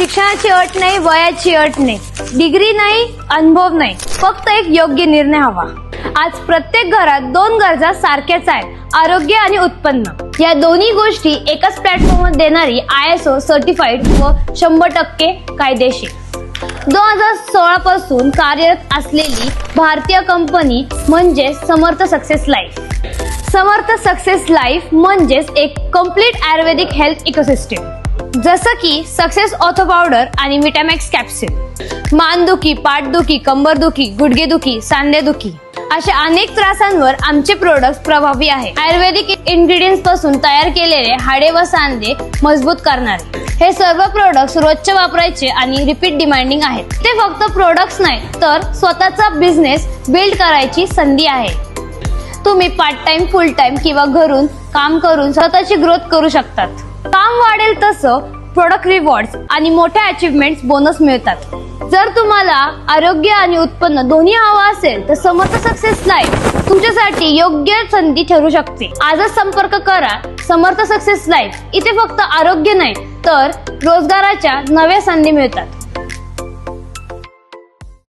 शिक्षणाची अट नाही, वयाची अट नाही, डिग्री नाही, अनुभव नाही, फक्त एक योग्य निर्णय हवा. आज प्रत्येक घरात दोन गरजा सारख्याच आहेत, आरोग्य आणि उत्पन्न. या दोन्ही गोष्टी एकाच प्लॅटफॉर्मवर देणारी ISO सर्टिफाईड व 100% कायदेशीर 2016 पासून कार्यरत असलेली भारतीय कंपनी म्हणजे समर्थ सक्सेस लाईफ. समर्थ सक्सेस लाईफ म्हणजेच एक कम्प्लीट आयुर्वेदिक हेल्थ इकोसिस्टम. जसं की सक्सेस ऑर्थो पावडर आणि विटामॅक्स कॅप्सूल. मानदुखी, पाठदुखी, कंबरदुखी, गुडघेदुखी, सांधेदुखी अशा अनेक त्रासांवर आमचे प्रोडक्ट्स प्रभावी आहे. आयुर्वेदिक इंग्रेडियंट्स पासून तयार केलेले हाडे व सांधे मजबूत करणारे हे सर्व प्रोडक्ट्स रोजचे वापरायचे आणि रिपीट डिमांडिंग आहेत. ते फक्त प्रोडक्ट्स नाही तर स्वतःचा बिझनेस बिल्ड करायची संधी आहे. तुम्ही पार्ट टाइम, फुल टाइम किंवा घरून काम करून स्वतःची ग्रोथ करू शकतात. काम वाढेल तसं प्रोडक्ट रिवॉर्ड्स आणि मोठ्या अचीवमेंट्स बोनस मिळतात. जर तुम्हाला आरोग्य आणि उत्पन्न दोन्ही हवं असेल तर समर्थ सक्सेस लाईफ तुमच्यासाठी योग्य संधी ठरू शकते. आजच संपर्क करा समर्थ सक्सेस लाईफ. इथे फक्त आरोग्य नाही तर रोजगाराच्या नव्या संधी मिळतात.